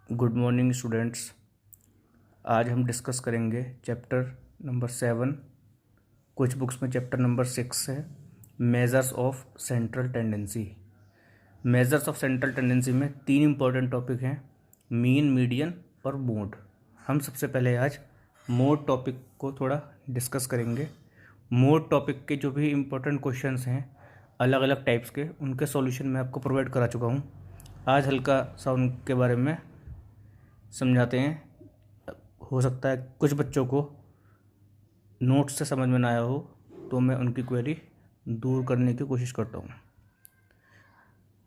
Good morning students. आज हम discuss करेंगे चैप्टर नंबर 7। कुछ बुक्स में चैप्टर नंबर 6 है, measures of central tendency. Measures of central tendency में 3 इंपॉर्टेंट टॉपिक हैं, मीन, मीडियन और मोड। हम सबसे पहले आज मोड टॉपिक को थोड़ा डिस्कस करेंगे। मोड टॉपिक के जो भी इम्पोर्टेंट क्वेश्चंस हैं अलग अलग टाइप्स के, उनके सॉल्यूशन मैं आपको प्रोवाइड करा चुका हूँ। आज हल्का सा उनके बारे में समझाते हैं। हो सकता है कुछ बच्चों को नोट्स से समझ में ना आया हो, तो मैं उनकी क्वेरी दूर करने की कोशिश करता हूँ।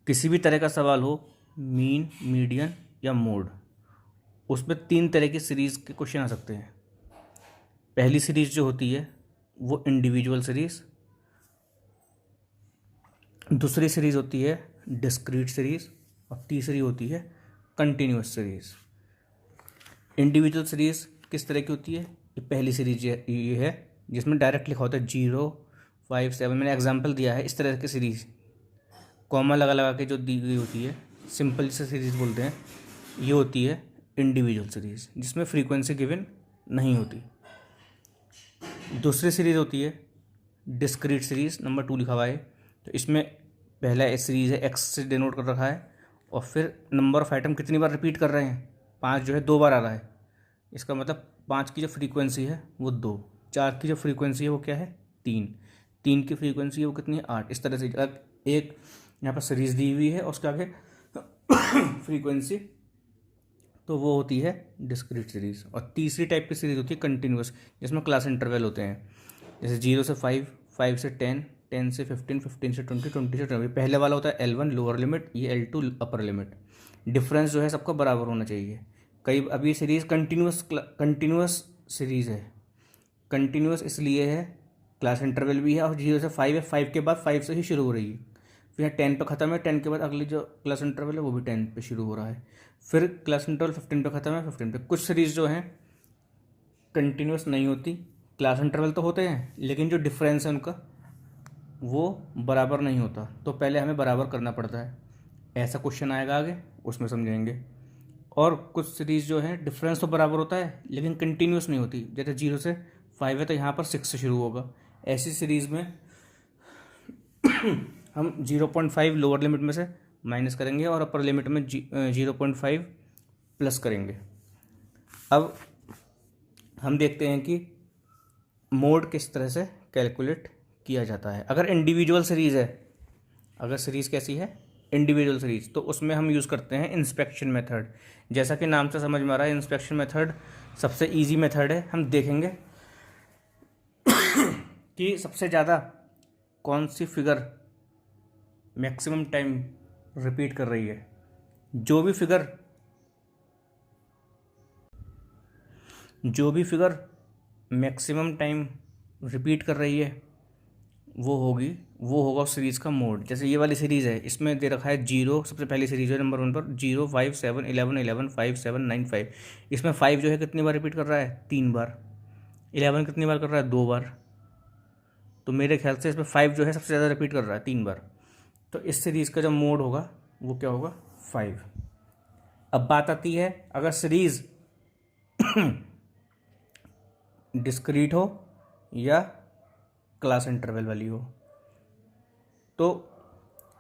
किसी भी तरह का सवाल हो, मीन, मीडियन या मोड, उसमें 3 तरह की सीरीज़ के क्वेश्चन आ सकते हैं। पहली सीरीज़ जो होती है वो इंडिविजुअल सीरीज़, दूसरी सीरीज़ होती है डिस्क्रीट सीरीज़ और तीसरी होती है कंटिन्यूअस सीरीज़। इंडिविजुअल सीरीज़ किस तरह की होती है? ये पहली सीरीज ये है जिसमें डायरेक्ट लिखा होता है 0, 5, 7। मैंने एग्जांपल दिया है। इस तरह की सीरीज़ कॉमा लगा लगा के जो दी गई होती है, सिंपल से सीरीज़ बोलते हैं, ये होती है इंडिविजुअल सीरीज़, जिसमें फ्रीक्वेंसी गिवन नहीं होती। दूसरी सीरीज़ होती है डिस्क्रीट सीरीज़, नंबर 2 लिखा हुआ है। तो इसमें पहला सीरीज़ है एक्स से डिनोट कर रखा है, और फिर नंबर ऑफ आइटम कितनी बार रिपीट कर रहे हैं, 5 जो है 2 बार आ रहा है। इसका मतलब 5 की जो फ्रीक्वेंसी है वो 2, 4 की जो फ्रीक्वेंसी है वो क्या है 3, 3 की फ्रीक्वेंसी है वो कितनी है 8। इस तरह से एक यहाँ पर सीरीज़ दी हुई है और उसके आगे फ्रीक्वेंसी, तो वो होती है डिस्क्रीट सीरीज़। और तीसरी टाइप की सीरीज़ होती है कंटिन्यूअस, जिसमें क्लास इंटरवल होते हैं, जैसे 0 से 5, 5 से 10, 10 से 15, 15 से 20, 20 से 20। पहले वाला होता है L1 लोअर लिमिट, ये L2 अपर लिमिट। डिफरेंस जो है सबका बराबर होना चाहिए। अभी सीरीज़ कंटिन्यूअस सीरीज़ है। कंटिन्यूअस इसलिए है, क्लास इंटरवल भी है, और 0 से 5 है, 5 के बाद 5 से ही शुरू हो रही है, फिर 10 पे ख़त्म है, 10 के बाद अगली जो क्लास इंटरवल है वो भी 10 पे शुरू हो रहा है, फिर क्लास इंटरवल 15 पे ख़त्म है, 15 पे। कुछ सीरीज़ जो हैं कंटिन्यूअस नहीं होती, क्लास इंटरवल तो होते हैं लेकिन जो डिफरेंस है उनका वो बराबर नहीं होता, तो पहले हमें बराबर करना पड़ता है। ऐसा क्वेश्चन आएगा आगे, उसमें समझेंगे। और कुछ सीरीज़ जो है डिफरेंस तो बराबर होता है लेकिन कंटिन्यूस नहीं होती, जैसे 0 से 5 है तो यहाँ पर 6 से शुरू होगा। ऐसी सीरीज़ में हम 0.5 लोअर लिमिट में से माइनस करेंगे और अपर लिमिट में 0.5 प्लस करेंगे। अब हम देखते हैं कि मोड किस तरह से कैलकुलेट किया जाता है। अगर इंडिविजुअल सीरीज़ है, अगर सीरीज़ कैसी है इंडिविजुअल सीरीज, तो उसमें हम यूज़ करते हैं इंस्पेक्शन मेथड। जैसा कि नाम से समझ में आ रहा है, इंस्पेक्शन मेथड सबसे इजी मेथड है। हम देखेंगे कि सबसे ज़्यादा कौन सी फिगर मैक्सिमम टाइम रिपीट कर रही है। जो भी फिगर मैक्सिमम टाइम रिपीट कर रही है वो होगा उस सीरीज़ का मोड। जैसे ये वाली सीरीज़ है, इसमें दे रखा है 0, सबसे पहली सीरीज़ है नंबर 1 पर 0, 5, 7, 11, 11, 5, 7, 9, 5। इसमें 5 जो है कितनी बार रिपीट कर रहा है 3 बार, 11 कितनी बार कर रहा है 2 बार। तो मेरे ख्याल से इसमें 5 जो है सबसे ज़्यादा रिपीट कर रहा है 3 बार, तो इस सीरीज़ का जो मोड होगा वो क्या होगा 5। अब बात आती है अगर सीरीज़ डिस्क्रीट हो या क्लास इंटरवल वाली हो, तो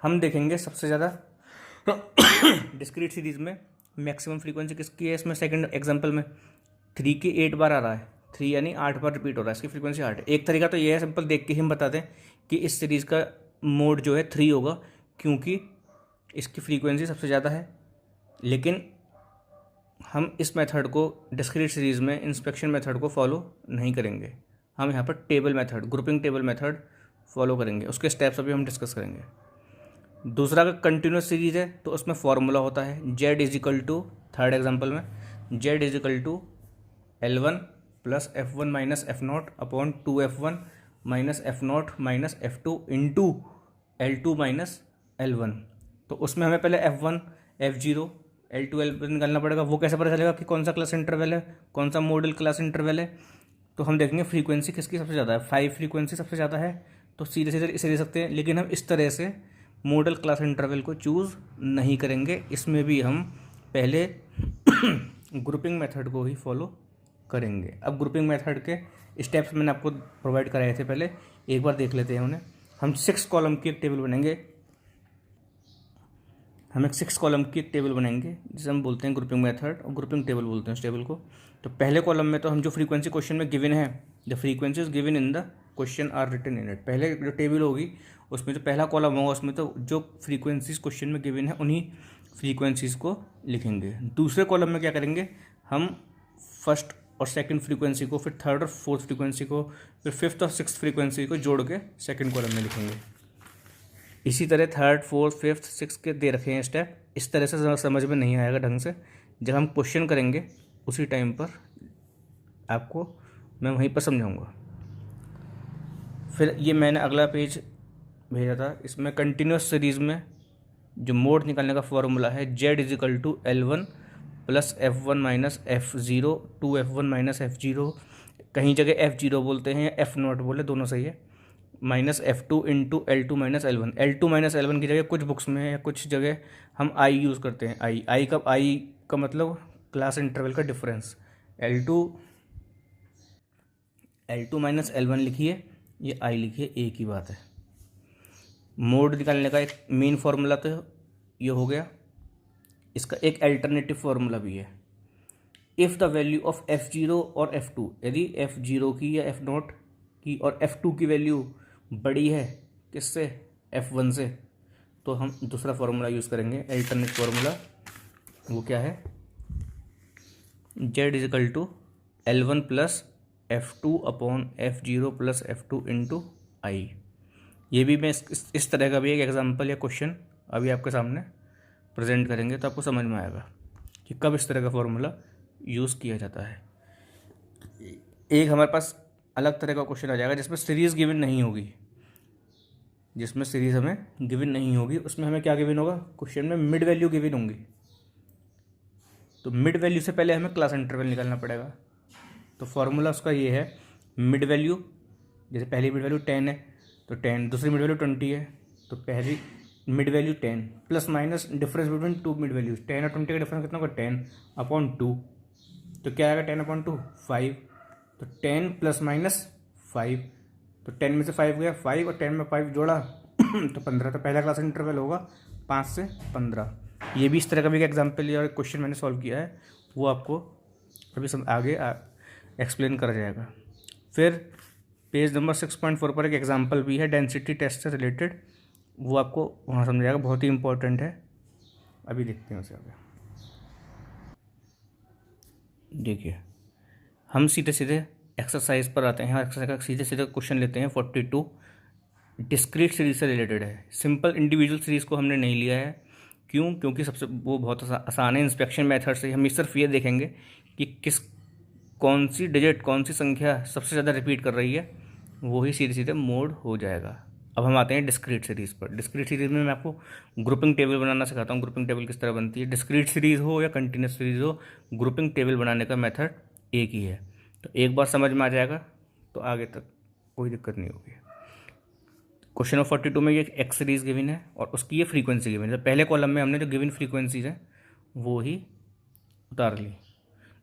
हम देखेंगे सबसे ज़्यादा डिस्क्रीट सीरीज़ में मैक्सिमम फ्रीक्वेंसी किसकी है। इसमें सेकंड एग्जांपल में 3 की 8 बार आ रहा है, 3 यानी 8 बार रिपीट हो रहा है, इसकी फ्रीक्वेंसी 8 है। एक तरीका तो ये है, सिंपल देख के ही हम बता दें कि इस सीरीज़ का मोड जो है 3 होगा, क्योंकि इसकी फ्रीक्वेंसी सबसे ज़्यादा है। लेकिन हम इस मेथड को डिस्क्रीट सीरीज़ में इंस्पेक्शन मेथड को फॉलो नहीं करेंगे, हम यहाँ पर table method, grouping table method follow करेंगे। उसके स्टेप्स अभी हम डिस्कस करेंगे। दूसरा अगर कंटिन्यूस सीरीज़ है तो उसमें फॉर्मूला होता है Z is equal to, third example में Z is equal to L1 plus F1 minus F0 upon 2F1 minus F0 minus F2 into L2 minus L1। तो उसमें हमें पहले F1, F0, L2, L1 निकालना पड़ेगा। वो कैसे पता चलेगा कि कौन सा क्लास इंटरवल है, कौन सा मॉडल क्लास इंटरवल है? तो हम देखेंगे फ्रीक्वेंसी किसकी सबसे ज़्यादा है, 5 फ्रीक्वेंसी सबसे ज़्यादा है, तो सीधे सीधे इसे ले सकते हैं। लेकिन हम इस तरह से मॉडल क्लास इंटरवल को चूज़ नहीं करेंगे, इसमें भी हम पहले ग्रुपिंग मेथड को ही फॉलो करेंगे। अब ग्रुपिंग मेथड के स्टेप्स मैंने आपको प्रोवाइड कराए थे पहले, एक बार देख लेते हैं उन्हें। हम 6 कॉलम की एक टेबल बनाएंगे, हम एक 6 कॉलम की एक टेबल बनाएंगे जिसे हम बोलते हैं ग्रुपिंग मेथड और ग्रुपिंग टेबल बोलते हैं उस टेबल को। तो पहले कॉलम में तो हम जो फ्रीक्वेंसी क्वेश्चन में गिवन है, the frequencies given in the question are written in it, पहले जो टेबल होगी उसमें जो पहला कॉलम होगा उसमें तो जो फ्रीक्वेंसीज क्वेश्चन में गिवन है उन्हीं फ्रीक्वेंसीज को लिखेंगे। दूसरे कॉलम में क्या करेंगे, हम फर्स्ट और सेकंड फ्रीक्वेंसी को, फिर थर्ड और फोर्थ फ्रीक्वेंसी को, फिर फिफ्थ और सिक्स्थ फ्रीक्वेंसी को जोड़ के सेकंड कॉलम में लिखेंगे। इसी तरह थर्ड, फोर्थ, फिफ्थ, सिक्स के दे रखे हैं स्टेप। इस तरह से समझ में नहीं आएगा ढंग से, जब हम क्वेश्चन करेंगे उसी टाइम पर आपको मैं वहीं पर समझाऊंगा। फिर ये मैंने अगला पेज भेजा था, इसमें कंटिन्यूस सीरीज़ में जो मोड निकालने का फॉर्मूला है Z=L1 + F1 - F0 2F1 - F0, कहीं जगह F0 बोलते हैं या F0 बोले, दोनों सही है, -F2 × L2 - L1। L2 - L1 की जगह कुछ बुक्स में या कुछ जगह हम I यूज़ करते हैं। आई का मतलब क्लास इंटरवल का डिफरेंस। L2 - L1 लिखिए, ये I लिखिए, एक ही बात है। मोड निकालने का एक मेन फार्मूला तो ये हो गया, इसका एक अल्टरनेटिव फार्मूला भी है। If the value of F0 और F2, यदि F0 की या F0 की और F2 की वैल्यू बड़ी है किससे, F1 से, तो हम दूसरा फार्मूला यूज़ करेंगे, अल्टरनेट फार्मूला। वो क्या है, Z=L1 + F2/F0 + F2 × I। ये भी मैं इस तरह का भी एक एग्जांपल या क्वेश्चन अभी आपके सामने प्रेजेंट करेंगे, तो आपको समझ में आएगा कि कब इस तरह का फॉर्मूला यूज़ किया जाता है। एक हमारे पास अलग तरह का क्वेश्चन आ जाएगा जिसमें सीरीज़ गिवन नहीं होगी, जिसमें सीरीज़ हमें गिवन नहीं होगी, उसमें हमें क्या गिवन होगा, क्वेश्चन में मिड वैल्यू गिवन होंगी। तो मिड वैल्यू से पहले हमें क्लास इंटरवल निकालना पड़ेगा। तो फार्मूला उसका ये है, मिड वैल्यू, जैसे पहली मिड वैल्यू 10 है तो 10, दूसरी मिड वैल्यू 20 है तो पहली mid value 10 plus minus difference between two mid values, 10 और 20 का डिफरेंस कितना होगा, 10/2। तो क्या आएगा 10/2, 5। तो 10 ± 5, तो 10 में से 5 गया 5 और 10 में 5 जोड़ा तो 15। तो पहला क्लास इंटरवल होगा 5 से 15। ये भी इस तरह का भी एक एग्जाम्पल या क्वेश्चन मैंने सॉल्व किया है, वो आपको अभी आगे एक्सप्लेन करा जाएगा। फिर पेज नंबर 6.4 पर एक एग्जाम्पल भी है डेंसिटी टेस्ट से रिलेटेड, वो आपको वहाँ समझाएगा, बहुत ही इंपॉर्टेंट है। अभी देखते हैं उसे आगे। देखिए, हम सीधे सीधे एक्सरसाइज पर आते हैं। एक्सरसाइज का सीधे सीधे क्वेश्चन लेते हैं। 42 डिस्क्रीट सीरीज से रिलेटेड है। सिंपल इंडिविजुअल सीरीज़ को हमने नहीं लिया है, क्यों, क्योंकि सबसे वो बहुत आसान है। इंस्पेक्शन मेथड से हम सिर्फ ये देखेंगे कि कौन सी डिजिट, कौन सी संख्या सबसे ज़्यादा रिपीट कर रही है, वो ही सीधे सीधे मोड हो जाएगा। अब हम आते हैं डिस्क्रीट सीरीज़ पर। डिस्क्रीट सीरीज़ में मैं आपको ग्रुपिंग टेबल बनाना सिखाता हूँ। ग्रुपिंग टेबल किस तरह बनती है, डिस्क्रीट सीरीज़ हो या कंटिन्यूस सीरीज़ हो, ग्रुपिंग टेबल बनाने का मेथड एक ही है। तो एक बार समझ में आ जाएगा तो आगे तक कोई दिक्कत नहीं होगी। क्वेश्चन नंबर 42 में ये एक्स सीरीज़ गिवन है और उसकी ये फ्रीक्वेंसी गिवन है। पहले कॉलम में हमने जो गिवन फ्रीक्वेंसीज है वो ही उतार ली,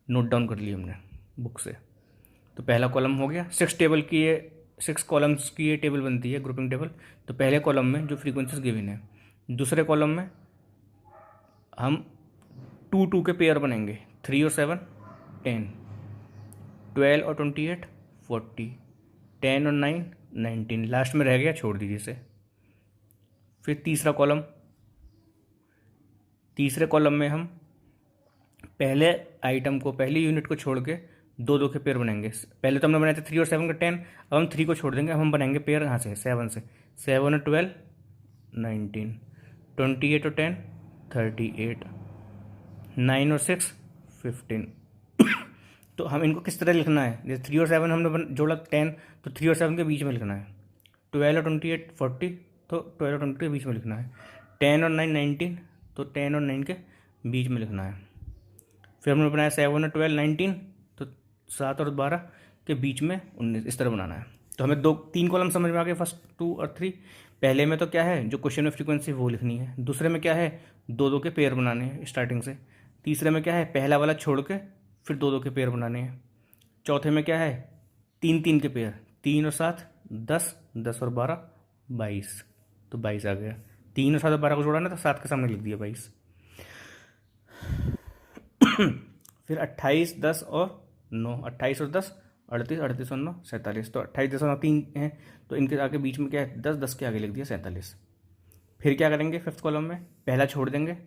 नोट डाउन कर ली हमने बुक से। तो पहला कॉलम हो गया। 6 कॉलम्स की ये टेबल बनती है, ग्रुपिंग टेबल। तो पहले कॉलम में जो फ्रीक्वेंसीज गिवन है, दूसरे कॉलम में हम 2 के पेयर बनेंगे, 3 और 7 10, 12 और 28 40, 10 और 9 19, लास्ट में रह गया, छोड़ दीजिए इसे। फिर तीसरा कॉलम, तीसरे कॉलम में हम पहले आइटम को, पहली यूनिट को छोड़ के 2 के पेयर बनाएंगे। पहले तो हमने बनाए थे 3 और 7 का 10, अब हम 3 को छोड़ देंगे। अब हम बनाएंगे पेयर यहाँ से 7 से। 7 और 12 19, 28 और 10 38, 9 और 6 15। तो हम इनको किस तरह लिखना है, जैसे 3 और 7 हमने जोड़ा 10, तो 3 और 7 के बीच में लिखना है। 12 और 28 40, तो 12 और 20 के बीच में लिखना है। 10 और 9 19, तो 10 और 9 के बीच में लिखना है। फिर हमने बनाया 7 और 12 19, तो 7 और 12 के बीच में 19, इस तरह बनाना है। तो हमें 3 कॉलम समझ में आ गए, फर्स्ट 2 और 3। पहले में तो क्या है, जो क्वेश्चन में फ्रीक्वेंसी वो लिखनी है। दूसरे में क्या है, 2 के पेयर बनाने हैं स्टार्टिंग से। तीसरे में क्या है, पहला वाला छोड़ के फिर दो दो के पेयर बनाने हैं। चौथे में क्या है, तीन तीन के पेयर, 3 और 7 10, 10 और 12 22, तो 22 आ गया। 3 और 7 और 12 को जोड़ा ना तो 7 के सामने लिख दिया 22। फिर 28 10 और 9, 28 और 10 38, 38 और 9 47, तो 28 10 और 9 3 हैं, तो इनके आगे बीच में क्या है 10, 10 के आगे लिख दिया 47। फिर क्या करेंगे, फिफ्थ कॉलम में पहला छोड़ देंगे,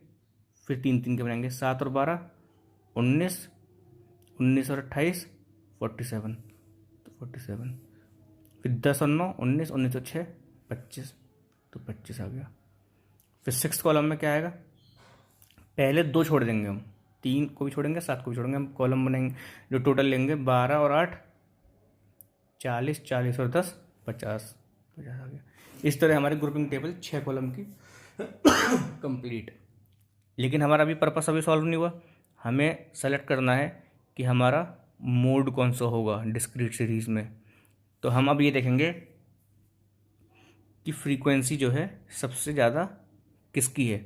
फिर 3 3 के बनाएंगे, 7 और 12 19, 19 और 28 47, तो 47। फिर 10 और 9 19, 19 और 6 25, तो 25 आ गया। फिर सिक्स कॉलम में क्या आएगा, पहले दो छोड़ देंगे हम, 3 को भी छोड़ेंगे 7 को भी छोड़ेंगे, हम कॉलम बनाएंगे जो टोटल लेंगे 12 और 8 40, 40 और 10 50, 50 आ गया। इस तरह हमारी ग्रुपिंग टेबल 6 कॉलम की कंप्लीट। लेकिन हमारा अभी पर्पस अभी सॉल्व नहीं हुआ, हमें सेलेक्ट करना है कि हमारा मोड कौन सा होगा डिस्क्रीट सीरीज़ में। तो हम अब ये देखेंगे कि फ्रीक्वेंसी जो है सबसे ज़्यादा किसकी है।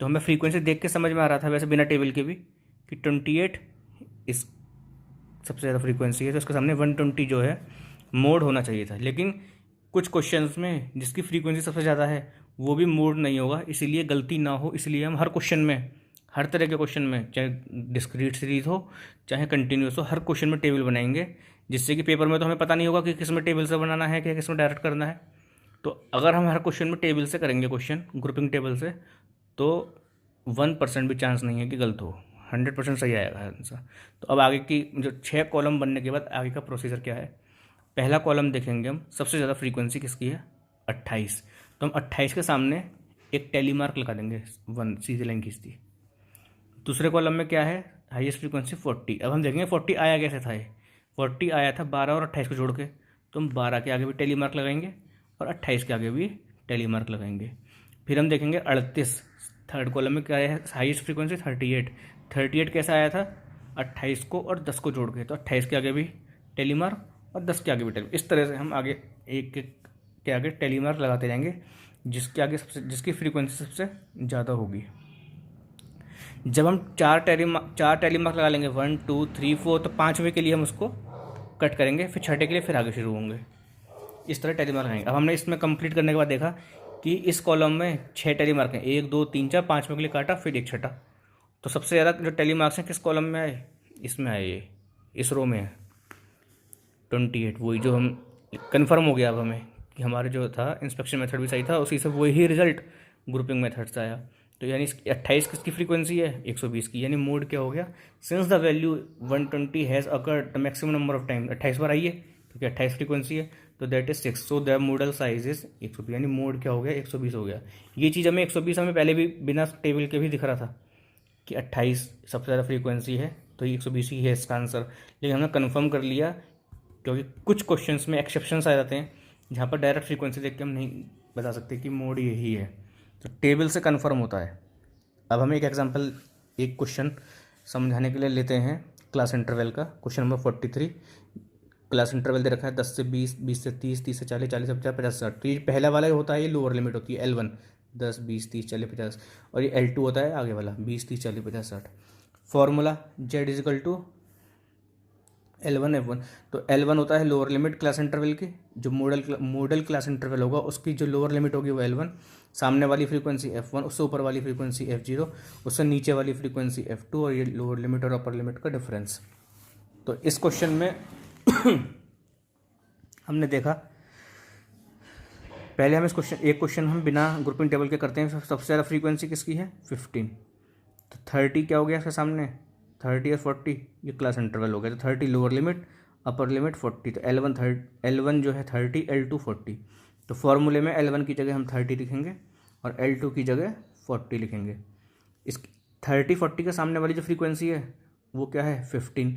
तो हमें फ्रीक्वेंसी देख के समझ में आ रहा था वैसे बिना टेबल के भी कि 28 इस सबसे ज़्यादा फ्रीक्वेंसी है, तो इसके सामने 120 जो है मोड होना चाहिए था। लेकिन कुछ क्वेश्चंस में जिसकी फ्रीक्वेंसी सबसे ज़्यादा है वो भी मोड नहीं होगा, इसीलिए गलती ना हो इसलिए हम हर क्वेश्चन में, हर तरह के क्वेश्चन में, चाहे डिस्क्रीट सीरीज हो चाहे कंटिन्यूस हो, हर क्वेश्चन में टेबल बनाएंगे, जिससे कि पेपर में तो हमें पता नहीं होगा कि किस में टेबल से बनाना है कि किस में डायरेक्ट करना है। तो अगर हम हर क्वेश्चन में टेबल से करेंगे, क्वेश्चन ग्रुपिंग टेबल से, तो 1% भी चांस नहीं है कि गलत हो, 100% सही आएगा आंसर। तो अब आगे की जो 6 कॉलम बनने के बाद आगे का प्रोसीजर क्या है। पहला कॉलम देखेंगे हम, सबसे ज़्यादा फ्रीक्वेंसी किसकी है 28, तो हम 28 के सामने एक टेली मार्क लगा देंगे 1, सीधी लाइन खींच दी। दूसरे कॉलम में क्या है, हाईएस्ट फ्रीक्वेंसी 40। अब हम देखेंगे 40 आया कैसे था, ये 40 आया था 12 और 28 को जोड़ के, तो हम 12 के आगे भी टेली मार्क लगाएंगे और 28 के आगे भी टेली मार्क लगाएंगे। फिर हम देखेंगे 38, थर्ड कॉलम में क्या है, हाईएस्ट फ्रीक्वेंसी 38, 38 कैसा आया था 28 को और 10 को जोड़ के, तो 28 के आगे भी टेली मार्क और 10 के आगे भी टेली। इस तरह से हम आगे एक एक के आगे टेली मार्क लगाते जाएंगे, जिसके आगे सबसे, जिसकी फ्रीक्वेंसी सबसे ज़्यादा होगी। जब हम चार टेली मार्क लगा लेंगे 1 2 3 4, तो 5वें के लिए हम उसको कट करेंगे, फिर छठे के लिए फिर आगे शुरू होंगे, इस तरह टेली मार्क लगाएंगे। अब हमने इसमें कंप्लीट करने के बाद देखा कि इस कॉलम में 6 टेली मार्क हैं, 1 2 3 4, 5वें के लिए काटा फिर एक छठा। तो सबसे ज़्यादा जो टेली मार्क्स हैं किस कॉलम में आए, इसमें आए, ये इस रो में है 28। वही जो हम कन्फर्म हो गया अब हमें कि हमारे जो था इंस्पेक्शन मेथड भी सही था, उसी से वही रिजल्ट ग्रुपिंग मेथड से आया। तो यानी 28 किसकी फ्रीक्वेंसी है 120 की, यानी मोड क्या हो गया, since the value 120 has occurred the maximum number of time, 28 बार आई है क्योंकि 28 फ्रीक्वेंसी है, तो that is 6, so the model size is 120, यानी मोड क्या हो गया 120 हो गया। ये चीज़ हमें 120 हमें पहले भी बिना टेबल के भी दिख रहा था कि 28 सबसे ज़्यादा फ्रीक्वेंसी है, तो ये 120 ही है इसका आंसर। लेकिन हमने कन्फर्म कर लिया क्योंकि कुछ क्वेश्चंस में एक्सेप्शंस आ जाते हैं जहाँ पर डायरेक्ट फ्रीक्वेंसी देख के हम नहीं बता सकते कि मोड यही है, तो टेबल से कन्फर्म होता है। अब हमें एक एग्जांपल, एक क्वेश्चन समझाने के लिए लेते हैं क्लास इंटरवल का। क्वेश्चन नंबर 43, क्लास इंटरवल दे रखा है 10 से 20, 20 से 30, 30 से 40, 40 से 50, 50 से 60। तो ये पहला वाला होता है, ये लोअर लिमिट होती है L1 10 20 30 40 50, और ये L2 होता है आगे वाला 20 30 40 50 60। Formula Z is equal to L1 F1, तो L1 होता है लोअर लिमिट क्लास इंटरवल की, जो मॉडल क्लास इंटरवल होगा उसकी जो लोअर लिमिट होगी वो L1, सामने वाली फ्रीक्वेंसी F1, उससे ऊपर वाली फ्रीक्वेंसी F0, उससे नीचे वाली फ्रीक्वेंसी F2, और ये लोअर लिमिट और अपर लिमिट का डिफरेंस। तो इस क्वेश्चन में हमने देखा, पहले हम एक क्वेश्चन हम बिना ग्रुपिंग टेबल के करते हैं। सबसे ज़्यादा फ्रीक्वेंसी किसकी है 15, तो 30 क्या हो गया इसके सामने 30 और 40, ये क्लास इंटरवल हो गया, तो 30 लोअर लिमिट अपर लिमिट 40, तो L1 जो है 30, L2 40। तो फॉर्मूले में L1 की जगह हम 30 लिखेंगे और L2 की जगह 40 लिखेंगे। इस 30 40 के सामने वाली जो फ्रीक्वेंसी है वो क्या है 15,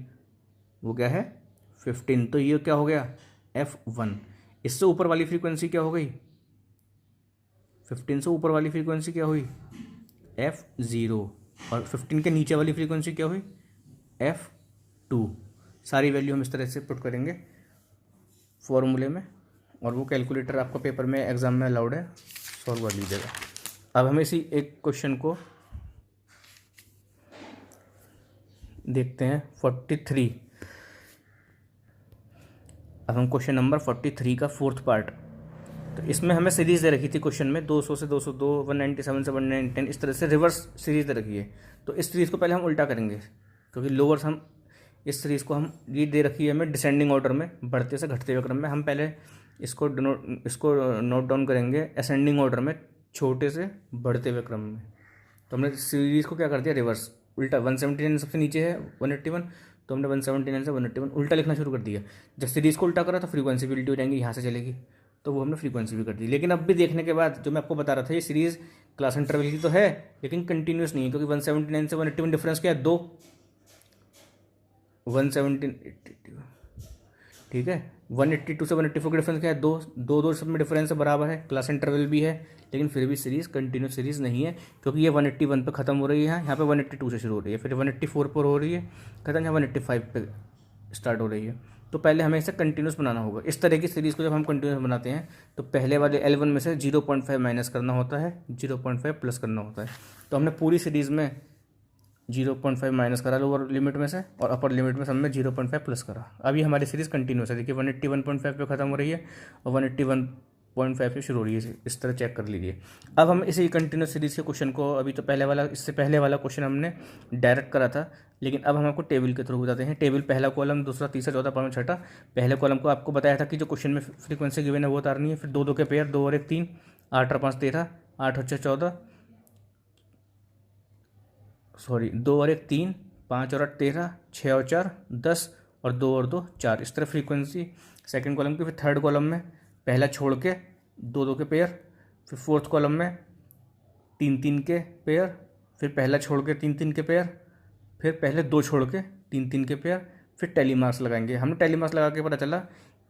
वो क्या है 15, तो ये क्या हो गया F1। इससे ऊपर वाली फ्रीक्वेंसी क्या हो गई 15 से ऊपर वाली फ्रीक्वेंसी क्या हुई F0, और 15 के नीचे वाली फ्रीक्वेंसी क्या हुई F2। सारी वैल्यू हम इस तरह से पुट करेंगे फॉर्मूले में, और वो कैलकुलेटर आपका पेपर में एग्ज़ाम में अलाउड है, सॉल्व कर लीजिएगा। अब हमें इसी एक क्वेश्चन को देखते हैं 43। अब हम क्वेश्चन नंबर 43 का फोर्थ पार्ट। तो इसमें हमें सीरीज़ दे रखी थी क्वेश्चन में 200 से 202, 197 से 110, इस तरह से रिवर्स सीरीज़ दे रखी है। तो इस सीरीज़ को पहले हम उल्टा करेंगे, क्योंकि लोअर्स हम इस सीरीज़ को हम ये दे रखी है हमें डिसेंडिंग ऑर्डर में, बढ़ते से घटते हुए क्रम में। हम पहले इसको नोट डाउन करेंगे असेंडिंग ऑर्डर में, छोटे से बढ़ते हुए क्रम में। तो हमने सीरीज़ को क्या कर दिया, रिवर्स, उल्टा। 179 सबसे नीचे है 181, तो हमने 179 से 181 उल्टा लिखना शुरू कर दिया। जब सीरीज़ को उल्टा करा तो फ्रीक्वेंसी भी उल्टी हो जाएंगी, यहाँ से चलेगी, तो वो हमने फ्रीक्वेंसी भी कर दी। लेकिन अब भी देखने के बाद जो मैं आपको बता रहा था, ये सीरीज़ क्लास इंटरवल की तो है लेकिन कंटिन्यूस नहीं है, क्योंकि 179 से 181 डिफरेंस क्या है, 2। 117, ठीक है। 182 से 184 का डिफरेंस क्या है, 2। 2 सब में डिफरेंस बराबर है, क्लास इंटरवल भी है, लेकिन फिर भी सीरीज़ कंटिन्यूस सीरीज़ नहीं है, क्योंकि ये 181 पे ख़त्म हो रही है, यहाँ पे 182 से शुरू हो रही है, फिर 184 पर हो रही है ख़त्म, यहाँ 185 पे स्टार्ट हो रही है। तो पहले हमें इसे कंटिन्यूस बनाना होगा। इस तरह की सीरीज़ को जब हम कंटिन्यूस बनाते हैं तो पहले वाले L1 में से 0.5 माइनस करना होता है, 0.5 प्लस करना होता है। तो हमने पूरी सीरीज़ में 0.5 माइनस करा लोअर लिमिट में से, और अपर लिमिट में सब में 0.5 प्लस करा। अब ये हमारी सीरीज़ कंटिन्यूस है। देखिए 181.5 पे ख़त्म हो रही है और 181.5 पे शुरू हो रही है, इस तरह चेक कर लीजिए। अब हम इसी कंटिन्यूस सीरीज़ के क्वेश्चन को, अभी तो पहले वाला, इससे पहले वाला क्वेश्चन हमने डायरेक्ट करा था, लेकिन अब हम आपको टेबल के थ्रू बताते हैं। टेबल पहला कॉलम, दूसरा, तीसरा, चौथा, पाँचवां, छठा। पहले कॉलम को आपको बताया था कि जो क्वेश्चन में फ्रीक्वेंसी गिवन है वो उतारनी है, फिर 2 2 के पेयर, 2 और 1 3, 8 और 5 13, 8 और 6 14, 2 और 1 3, 5 और 8 13, 6 और 4 10, और 2 और 2 4। इस तरह फ्रीक्वेंसी सेकंड कॉलम की। फिर थर्ड कॉलम में पहला छोड़ के 2 2 के पेयर, फिर फोर्थ कॉलम में 3 3 के पेयर, फिर पहला छोड़ के 3 3 के पेयर, फिर पहले 2 छोड़ के 3 3 के पेयर, फिर टैली मार्क्स लगाएंगे। हमने टैली मार्क्स लगा के पता चला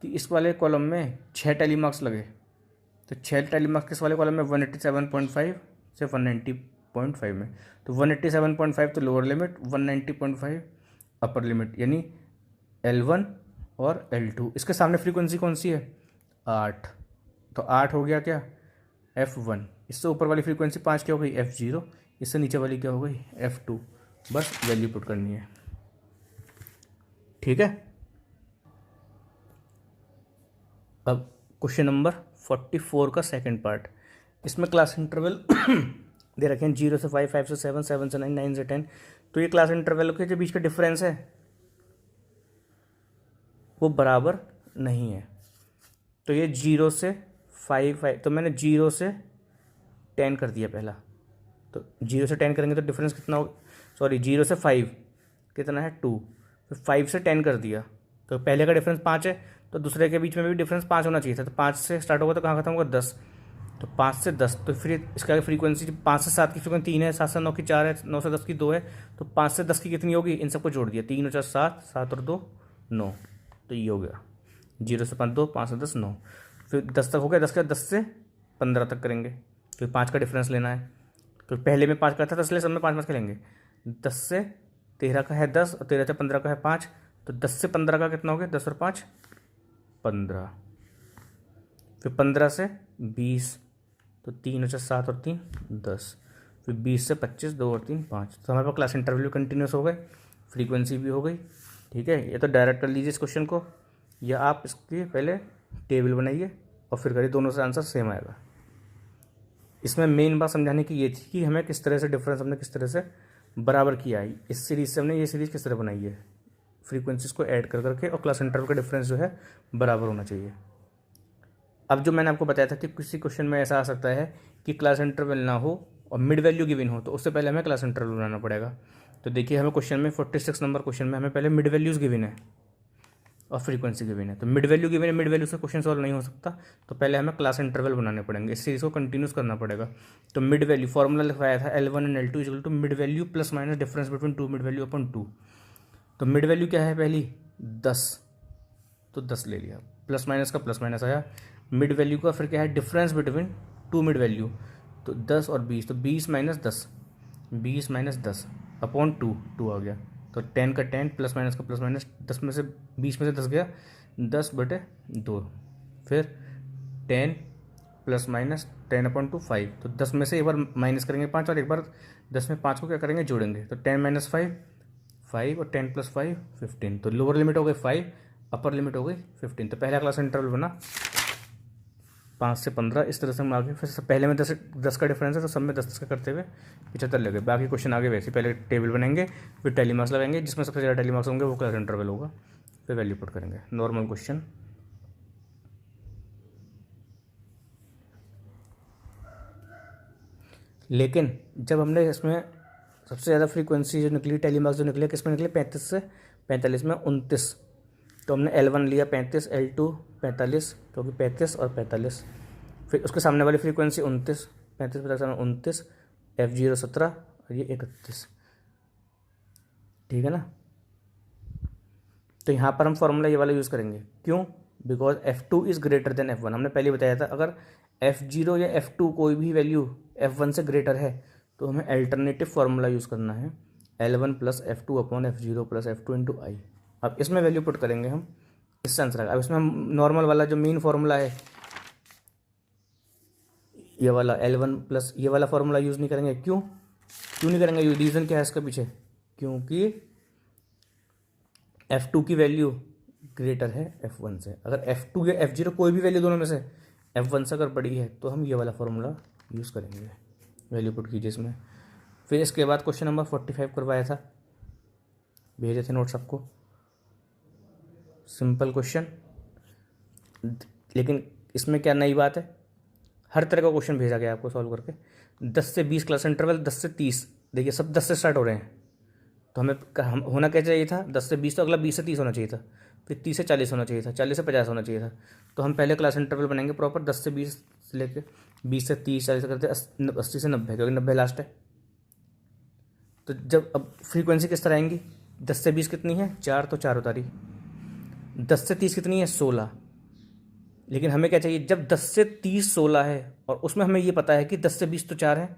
कि इस वाले कॉलम में 6 टैली मार्क्स लगे। तो 6 टैली मार्क्स किस वाले कॉलम में, 187.5 से 190.5 में। तो 187.5 तो लोअर लिमिट, 190.5 अपर लिमिट, यानी L1 और L2। इसके सामने फ्रीक्वेंसी कौन सी है, 8। तो 8 हो गया क्या, F1। इससे ऊपर वाली फ्रीक्वेंसी 5 क्या हो गई, F0। इससे नीचे वाली क्या हो गई, F2। बस वैल्यू पुट करनी है, ठीक है। अब क्वेश्चन नंबर 44 का सेकंड पार्ट। इसमें क्लास इंटरवल दे रखे हैं 0 से 5, 5 से 7, 7 से 9, 9 से 10। तो ये क्लास इंटरवल के जो बीच का डिफरेंस है वो बराबर नहीं है। तो ये 0 से 5, तो मैंने 0 से 10 कर दिया पहला। तो 0 से 10 करेंगे तो डिफरेंस कितना हो, 0 से 5 कितना है, 2। फिर 5 से 10 कर दिया तो पहले का डिफरेंस 5 है, तो दूसरे के बीच में भी डिफरेंस 5 होना चाहिए था। तो 5 से स्टार्ट होगा तो कहाँ खत्म होगा, 10। तो 5 से 10, तो फिर इसका फ्रीक्वेंसी 5 से 7 की फ्रीक्वेंसी 3 है, 7 से 9 की 4 है, 9 से 10 की 2 है। तो 5 से 10 की कितनी होगी, इन सबको जोड़ दिया, 3 और 4 7, 7 और 2 9। तो ये हो गया 0 से 5 2, 5 से 10 9। फिर 10 तक हो गया, 10 से 15 तक करेंगे, फिर 5 का डिफरेंस लेना है। तो पहले में 5 का था, इसलिए सब में 5 5 खेलेंगे। 10 से 13 का है 10, और 13 से 15 का है 5। तो 10 से 15 का कितना हो गया, 10 और 5 15। फिर 15 से 20, तो 3 और 4 7 और 3 10। फिर 20 से 25, 2 और 3 5। तो हमारे पास क्लास इंटरवल कंटिन्यूस हो गए, फ्रीक्वेंसी भी हो गई, ठीक है। ये तो डायरेक्ट कर लीजिए इस क्वेश्चन को, या आप इसकी पहले टेबल बनाइए और फिर करिए, दोनों से आंसर सेम आएगा। इसमें मेन बात समझाने की ये थी कि हमें किस तरह से डिफरेंस हमने किस तरह से बराबर किया है। इस सीरीज़ से हमने ये सीरीज़ किस तरह बनाई है, फ्रीक्वेंसीज को ऐड कर करके, और क्लास इंटरवल का डिफरेंस जो है बराबर होना चाहिए। अब जो मैंने आपको बताया था कि किसी क्वेश्चन में ऐसा आ सकता है कि क्लास इंटरवल ना हो और मिड वैल्यू गिवन हो, तो उससे पहले हमें क्लास इंटरवल बनाना पड़ेगा। तो देखिए हमें क्वेश्चन में 46 नंबर क्वेश्चन में हमें पहले मिड वैल्यूज़ गिवन है और फ्रीक्वेंसी गिवन है। तो मिड वैल्यू गिवन है, मिड वैल्यू से क्वेश्चन सॉल्व नहीं हो सकता, तो पहले हमें क्लास इंटरवल बनाने पड़ेंगे, इस सीरीज़ को कंटिन्यूस करना पड़ेगा। तो मिड वैल्यू फॉर्मूला लिखवाया था L1 and L2 equal to mid value plus minus difference between two mid value upon 2। तो मिड वैल्यू क्या है पहली, 10, तो 10 ले लिया, प्लस माइनस का प्लस माइनस आया। मिड वैल्यू का फिर क्या है, difference between two mid value, तो 10 और 20, तो 20 माइनस 10, 20 माइनस 10 अपॉन 2 आ गया। तो 10 का 10 प्लस माइनस का प्लस माइनस, 10 में से 20 में से 10 गया, 10/2। फिर 10 प्लस माइनस 10 अपॉन 2 5। तो 10 में से एक बार माइनस करेंगे 5, और एक बार 10 में 5 को क्या करेंगे, जोड़ेंगे। तो 10 माइनस 5 5 और 10 + 5 15। तो लोअर लिमिट हो गई 5, अपर लिमिट हो गई 15। तो पहला क्लास इंटरवल बना 5 से 15। इस तरह से हम आगे, फिर पहले में 10 का डिफरेंस है तो सब में 10 का करते हुए 75 लगे। बाकी क्वेश्चन आगे वैसे पहले टेबल बनाएंगे, फिर टैली मार्क्स लगाएंगे, जिसमें सबसे ज़्यादा टैली मार्क्स होंगे वो क्लास इंटरवल होगा, फिर वैल्यू पुट करेंगे। Normal question. लेकिन जब हमने इसमें सबसे ज़्यादा फ्रीक्वेंसी जो निकली, टैली मार्क्स जो निकले, किस में निकले? 35 से 45 में 29। तो हमने L1 लिया 35, L2 45, क्योंकि 35 और 45। फिर उसके सामने वाली फ्रीक्वेंसी 29, 35 50 में 29, F0 17 और ये 31। ठीक है ना। तो यहाँ पर हम फॉर्मूला ये वाला यूज़ करेंगे। क्यों? Because F2 is greater than F1। हमने पहले बताया था अगर F0 या F2 कोई भी वैल्यू F1 से ग्रेटर है तो हमें अल्टरनेटिव फार्मूला यूज़ करना है, L1 + F2 upon F0 + F2 × I। अब इसमें वैल्यू पुट करेंगे हम, इससे आंसर आएगा। अब इसमें हम नॉर्मल वाला जो मेन फार्मूला है ये वाला L1 + ये वाला फार्मूला यूज़ नहीं करेंगे। क्यों नहीं करेंगे? रीज़न क्या है इसके पीछे? क्योंकि F2 की वैल्यू ग्रेटर है F1 से। अगर F2 या F0 कोई भी वैल्यू दोनों में से F1 से अगर बड़ी है तो हम ये वाला फार्मूला यूज़ करेंगे। वैल्यू पुट कीजिए इसमें। फिर इसके बाद क्वेश्चन नंबर 45 करवाया था, भेजे थे नोट्स आपको। सिंपल क्वेश्चन, लेकिन इसमें क्या नई बात है, हर तरह का क्वेश्चन भेजा गया आपको सॉल्व करके। 10 से 20 क्लास इंटरवल, 10 से 30, देखिए सब 10 से स्टार्ट हो रहे हैं। तो हमें होना क्या चाहिए था? 10 से 20, तो अगला 20 से 30 होना चाहिए था, फिर 30 से 40 होना चाहिए था, 40 से 50 होना चाहिए था। तो हम पहले क्लास इंटरवल बनाएंगे प्रॉपर 10 से 20 से लेकर 20 से 30, 40 से करते 80 से 90, क्योंकि 90 लास्ट है। तो जब अब फ्रीक्वेंसी किस तरह आएंगी? 10 से 20 कितनी है? 4, तो 4 उतारी। 10 से 30 कितनी है? 16। लेकिन हमें क्या चाहिए? जब 10 से 30 16 है और उसमें हमें ये पता है कि 10 से 20 तो 4 है।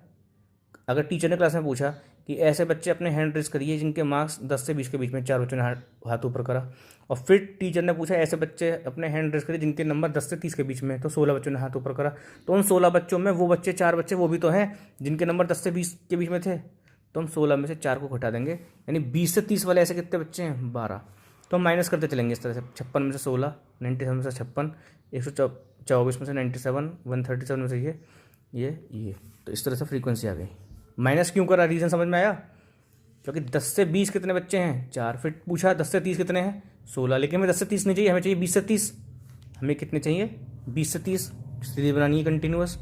अगर टीचर ने क्लास में पूछा कि ऐसे बच्चे अपने हैंड रेज करिए जिनके मार्क्स 10 से 20 के बीच में, 4 बच्चों ने हाथ ऊपर करा। और फिर टीचर ने पूछा ऐसे बच्चे अपने हैंड रेज करिए जिनके नंबर 10 से 30 के बीच में, तो 16 बच्चों ने हाथ ऊपर करा। तो उन 16 बच्चों में वो बच्चे 4 बच्चे वो भी तो हैं जिनके नंबर 10 से 20 के बीच में थे। तो हम 16 में से 4 को घटा देंगे, यानी 20 से 30 वाले ऐसे कितने बच्चे हैं? 12। तो हम माइनस करते चलेंगे इस तरह से। 56 में से 16, 97 में से 56, 124 में से 97, 137 में से ये। तो इस तरह से फ्रीक्वेंसी आ गई। माइनस क्यों करा? रीज़न समझ में आया? क्योंकि 10 से 20 कितने बच्चे हैं? 4। फिर पूछा 10 से 30 कितने हैं? 16। लेकिन हमें 10 से 30 नहीं चाहिए, हमें चाहिए 20 से 30। हमें कितने चाहिए? 20 से 30। सीरीज बनानी है कंटिन्यूअस।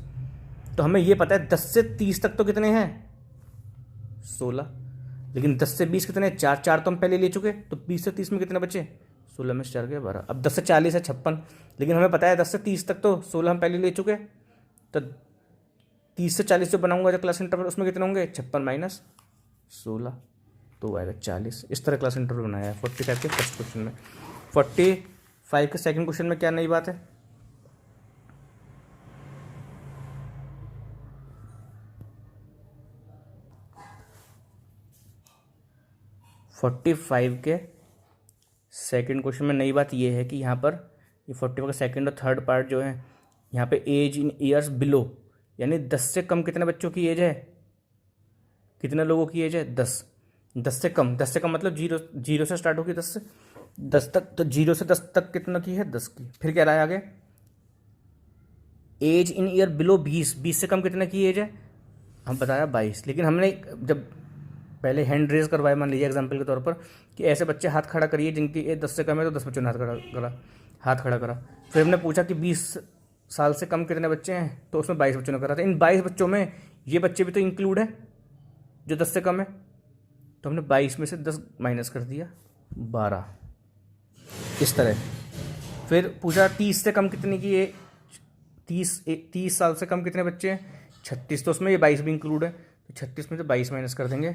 तो हमें ये पता है 10 से 30 तक तो कितने हैं? 16। लेकिन 10 से 20 कितने? 4 तो हम पहले ले चुके। तो 20 से 30 में कितने बचे? 16 में से 4 गए 12। अब 10 से 40 है 56, लेकिन हमें पता है 10 से 30 तक तो 16 हम पहले ले चुके। तो 30 से 40 जो बनाऊंगा जो क्लास इंटरवल, उसमें कितने होंगे? 56 - 16, तो आएगा 40। इस तरह क्लास इंटरवल बनाया है 45 के फर्स्ट क्वेश्चन में। 45 के सेकंड क्वेश्चन में क्या नई बात है? के सेकंड क्वेश्चन में नई बात यह है कि यहाँ पर ये 45 का सेकंड और थर्ड पार्ट जो है, यहाँ पे एज इन ईयर्स बिलो, यानी 10 से कम कितने बच्चों की एज है? कितने लोगों की एज है? 10। 10 से कम मतलब जीरो से स्टार्ट होगी, 10 से 10 तक। तो 0 से 10 तक कितना की है? 10 की। फिर क्या रहा है आगे? एज इन ईयर बिलो 20, 20 से कम कितने की एज है? हम बताया 22। लेकिन हमने जब पहले हैंड रेज करवाया, मान लीजिए एग्जाम्पल के तौर पर, कि ऐसे बच्चे हाथ खड़ा करिए जिनकी एज 10 से कम है, तो 10 बच्चों ने हाथ खड़ा करा। फिर हमने पूछा कि 20 साल से कम कितने बच्चे हैं, तो उसमें 22 बच्चों ने करा था। इन 22 बच्चों में ये बच्चे भी तो इंक्लूड है जो 10 से कम है। तो हमने 22 में से 10 माइनस कर दिया, 12। इस तरह। फिर पूछा 30 से कम कितने की है? 30 साल से कम कितने बच्चे हैं? 36। तो उसमें ये 22 भी इंक्लूड है। तो 36 में से 22 माइनस कर देंगे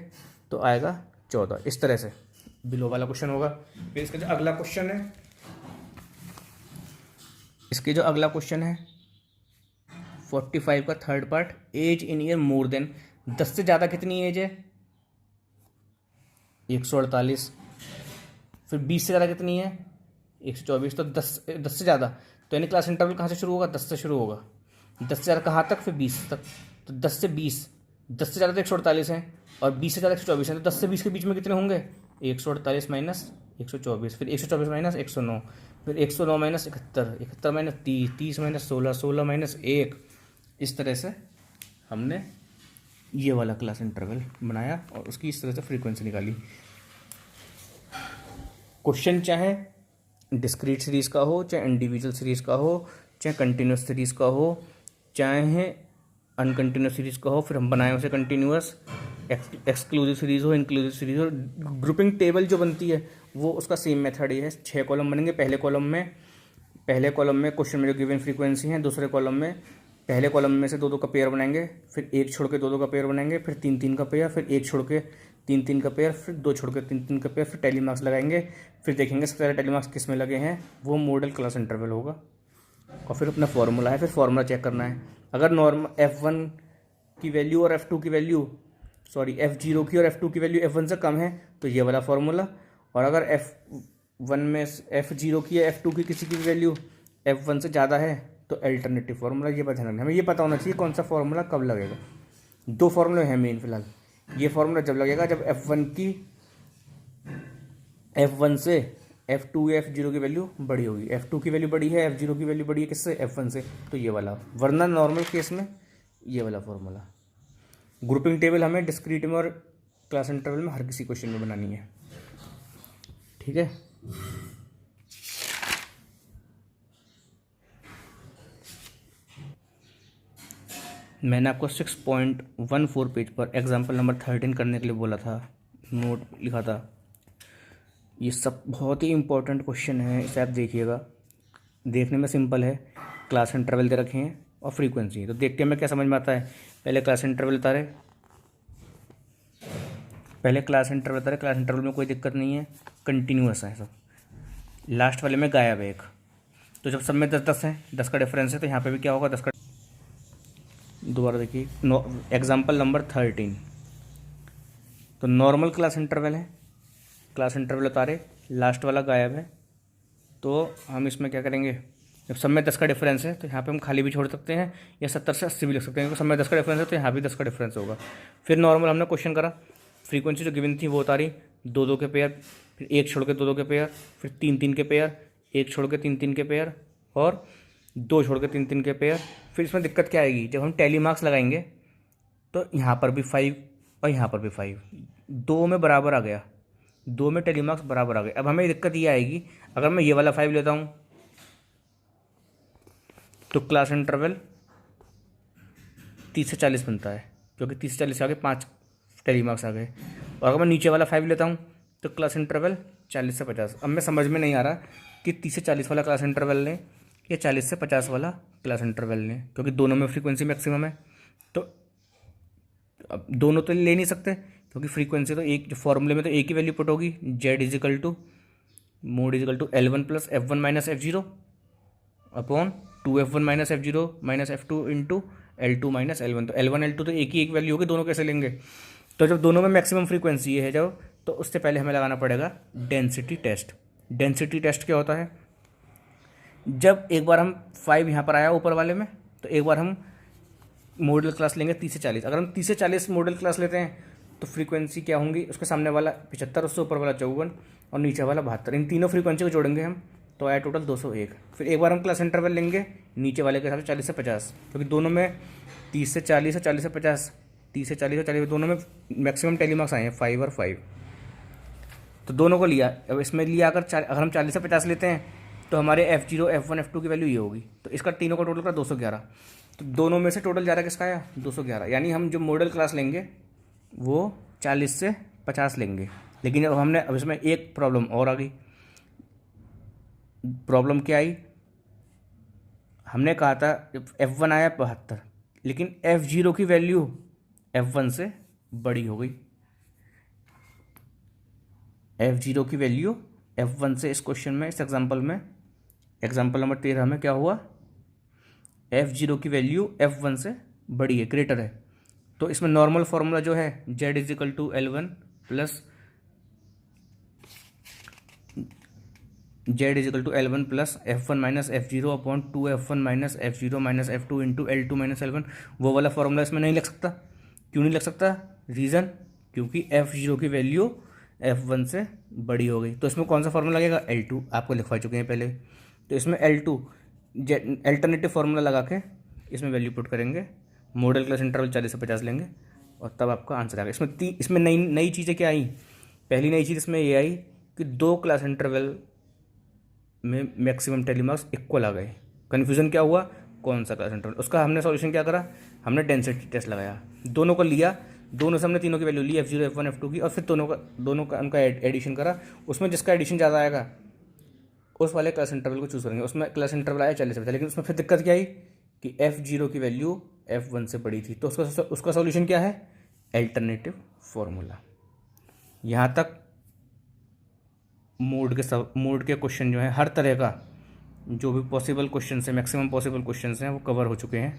तो आएगा 14। इस तरह से बिलो वाला क्वेश्चन होगा। फिर इसका जो अगला क्वेश्चन है, इसके जो अगला क्वेश्चन है 45 का third part, as in year more than, 10 से ज़्यादा कितनी एज है? 148। फिर 20 से ज़्यादा कितनी है? 124। तो 10 से ज़्यादा, तो यानी क्लास इंटरवल कहाँ से शुरू होगा? 10 से शुरू होगा। 10 से ज़्यादा कहाँ तक? फिर 20 तक। तो 10 से 20, 10 से ज़्यादा तो 148 है और 20 से ज़्यादा 124 है। तो 10 से 20 के बीच में कितने होंगे? 148 माइनस 124, फिर 124 माइनस 109, फिर 109 माइनस 71, 71 माइनस 30, 30 माइनस 16, 16 माइनस 1। इस तरह से हमने ये वाला क्लास इंटरवल बनाया और उसकी इस तरह से फ्रीक्वेंसी निकाली। क्वेश्चन चाहे डिस्क्रीट सीरीज़ का हो, चाहे इंडिविजुअल सीरीज़ का हो, चाहे कंटिन्यूस सीरीज़ का हो, चाहे अनकंटिन्यूस सीरीज़ का हो, फिर हम बनाए उसे कंटिन्यूस, एक्सक्लूसिव सीरीज़ हो, इंक्लूसिव सीरीज़ हो, ग्रुपिंग टेबल जो बनती है वो उसका सेम मेथड ही है। 6 कॉलम बनेंगे। पहले कॉलम में क्वेश्चन में जो गिवन फ्रीक्वेंसी है, दूसरे कॉलम में पहले कॉलम में से 2-2 का पेयर बनाएंगे, फिर एक छोड़ के 2-2 का पेयर बनाएंगे, फिर 3-3 का पेयर, फिर एक छोड़ के 3-3 का पेयर, फिर 2 छोड़ के 3-3 का पेयर, फिर टैली मार्क्स लगाएंगे। फिर देखेंगे सबसे ज़्यादा टैली मार्क्स किस में लगे हैं, वो मॉडल क्लास इंटरवल होगा। और फिर अपना फार्मूला है, फिर फार्मूला चेक करना है। अगर नॉर्मल F1 की वैल्यू और F2 की वैल्यू F0 की और F2 की वैल्यू F1 से कम है तो ये वाला फार्मूला, और अगर F1 में F0 की या F2 की किसी की वैल्यू F1 से ज़्यादा है तो अल्टरनेटिव फार्मूला। ये बात ध्यान रखना, हमें ये पता होना चाहिए कौन सा फार्मूला कब लगेगा। 2 फार्मूले हैं मेन फिलहाल। ये फार्मूला जब लगेगा जब F1 से F2 या F0 की वैल्यू बड़ी होगी। F2 की वैल्यू बड़ी है, F0 की वैल्यू बड़ी है किससे, F1 से, तो ये वाला। वरना नॉर्मल केस में ये वाला फार्मूला। ग्रुपिंग टेबल हमें डिस्क्रीट में और क्लास इंटरवल में हर किसी क्वेश्चन में बनानी है, ठीक है। मैंने आपको 6.14 पेज पर एग्जाम्पल नंबर 13 करने के लिए बोला था, नोट लिखा था। ये सब बहुत ही इंपॉर्टेंट क्वेश्चन है, इसे आप देखिएगा। देखने में सिंपल है, क्लास इंटरवल दे रखे हैं और फ्रीक्वेंसी। तो देखते हैं हमें क्या समझ में आता है। पहले क्लास इंटरवल उतारे, क्लास इंटरवल में कोई दिक्कत नहीं है, कंटिन्यूअस है सब। लास्ट वाले में गायब है एक। तो जब सब में 10-10 है, 10 का डिफरेंस है, तो यहाँ पे भी क्या होगा, 10 का। दोबारा देखिए, एग्जाम्पल नंबर 13। तो नॉर्मल क्लास इंटरवल है, क्लास इंटरवल उतारे, लास्ट वाला गायब है, तो हम इसमें क्या करेंगे, जब सब में 10 का डिफरेंस है तो यहाँ पे हम खाली भी छोड़ सकते हैं या 70 से 80 भी लिख सकते हैं, क्योंकि सब में 10 का डिफरेंस है तो यहाँ भी 10 का डिफरेंस होगा। फिर नॉर्मल हमने क्वेश्चन करा, फ्रीक्वेंसी जो गिवन थी वो उतारी, 2-2 के पेयर, फिर एक छोड़ के 2-2 के पेयर, फिर 3-3 के पेयर, एक छोड़ के 3-3 के पेयर, और 2 छोड़ के 3-3 के पेयर। फिर इसमें दिक्कत क्या आएगी, जब हम टैली मार्क्स लगाएंगे तो यहाँ पर भी 5 और यहाँ पर भी 5, 2 में बराबर आ गया, 2 में टैली मार्क्स बराबर आ गए। अब हमें दिक्कत ये आएगी, अगर मैं ये वाला 5 लेता हूँ तो क्लास इंटरवल 30 से 40 बनता है, क्योंकि 30 से 40 से आगे 5 टैली मार्क्स आ गए। और अगर मैं नीचे वाला 5 लेता हूँ तो क्लास इंटरवल 40 से 50। अब मैं समझ में नहीं आ रहा कि 30 से 40 वाला क्लास इंटरवल लें या 40 से 50 वाला क्लास इंटरवल लें, क्योंकि दोनों में फ्रीक्वेंसी मैक्सिमम है। तो अब दोनों तो ले नहीं सकते, क्योंकि फ्रीक्वेंसी तो एक, जो फॉर्मूले में तो एक ही वैल्यू पुट होगी, Z is equal to mode is equal to L1 plus F1 minus F0 upon 2F1 minus F0 minus F2 into L2 minus L1। तो L1 L2 तो एक ही एक वैल्यू होगी, दोनों कैसे लेंगे। तो जब दोनों में मैक्सिमम फ्रीक्वेंसी ये है जब, तो उससे पहले हमें लगाना पड़ेगा डेंसिटी टेस्ट। डेंसिटी टेस्ट क्या होता है, जब एक बार हम 5 यहाँ पर आया ऊपर वाले में, तो एक बार हम मॉडल क्लास लेंगे 30 से 40। अगर हम 30 से 40 मॉडल क्लास लेते हैं तो फ्रीक्वेंसी क्या होंगी, उसके सामने वाला 75, उससे ऊपर वाला 54 और नीचे वाला 72। इन तीनों फ्रीक्वेंसी को जोड़ेंगे हम तो आया टोटल 201। फिर एक बार हम क्लास इंटरवल लेंगे नीचे वाले के हिसाब से 40 से 50, क्योंकि दोनों में 30 से 40 और 40 से 50, 30 से 40 और 40 दोनों में मैक्सिमम टैली मार्क्स आए हैं 5 और 5। तो दोनों को लिया। अब इसमें लिया अगर हम 40 से 50 लेते हैं तो हमारे F0, F1, F2 की वैल्यू ये होगी। तो इसका तीनों का टोटल का 211। तो दोनों में से टोटल जा रहा किसका आया, 211। यानी हम जो मॉडल क्लास लेंगे वो 40 से 50 लेंगे। लेकिन अब इसमें एक प्रॉब्लम और आ गई। प्रॉब्लम क्या आई, हमने कहा था F1 आया 72, लेकिन F0 की वैल्यू F1 से बड़ी हो गई। F0 की वैल्यू F1 से इस क्वेश्चन में, इस एग्जांपल में, एग्जांपल नंबर 13 में क्या हुआ, F0 की वैल्यू F1 से बड़ी है, ग्रेटर है। तो इसमें नॉर्मल फॉर्मूला जो है Z is equal to L1 plus F1 minus F0 upon 2F1 minus F0 minus F2 into L2 minus L1, वो वाला फॉर्मूला इसमें नहीं लग सकता। क्यों नहीं लग सकता, रीज़न, क्योंकि F0 की वैल्यू F1 से बड़ी हो गई, तो इसमें कौन सा फार्मूला लगेगा, L2, आपको लिखवा चुके हैं पहले। तो इसमें L2 अल्टरनेटिव फार्मूला लगा के इसमें वैल्यू पुट करेंगे, मॉडल क्लास इंटरवल 40 से 50 लेंगे और तब आपका आंसर आएगा। इसमें नई नई चीज़ें क्या आई, पहली नई चीज़ इसमें ये आई कि 2 क्लास इंटरवल में मैक्सिमम टैली मार्क्स इक्वल आ गए। कन्फ्यूज़न क्या हुआ, कौन सा क्लास इंटरवल, उसका हमने सॉल्यूशन क्या करा, हमने डेंसिटी टेस्ट लगाया, दोनों को लिया, दोनों से हमने तीनों की वैल्यू ली F0 F1 F2 की, और फिर दोनों का उनका एडिशन करा। उसमें जिसका एडिशन ज़्यादा आएगा उस वाले क्लास इंटरवल को चूज़ करेंगे। उसमें क्लास इंटरवल आया 40 से 50, लेकिन उसमें फिर दिक्कत क्या आई कि F0 की वैल्यू F1 से बड़ी थी, तो उसका सॉल्यूशन क्या है, अल्टरनेटिव फार्मूला। यहाँ तक मोड के क्वेश्चन जो है, हर तरह का जो भी पॉसिबल क्वेश्चन है, मैक्सिमम पॉसिबल क्वेश्चन हैं, वो कवर हो चुके हैं।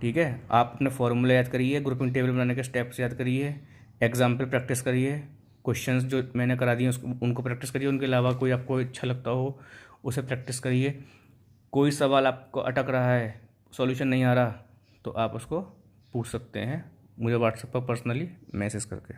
ठीक है, आप अपने फॉर्मूला याद करिए, ग्रुपिंग टेबल बनाने के स्टेप्स याद करिए, एग्जाम्पल प्रैक्टिस करिए, क्वेश्चंस जो मैंने करा दिए उनको प्रैक्टिस करिए, उनके अलावा कोई आपको अच्छा लगता हो उसे प्रैक्टिस करिए। कोई सवाल आपको अटक रहा है, सॉल्यूशन नहीं आ रहा, तो आप उसको पूछ सकते हैं मुझे व्हाट्सएप पर पर्सनली मैसेज करके।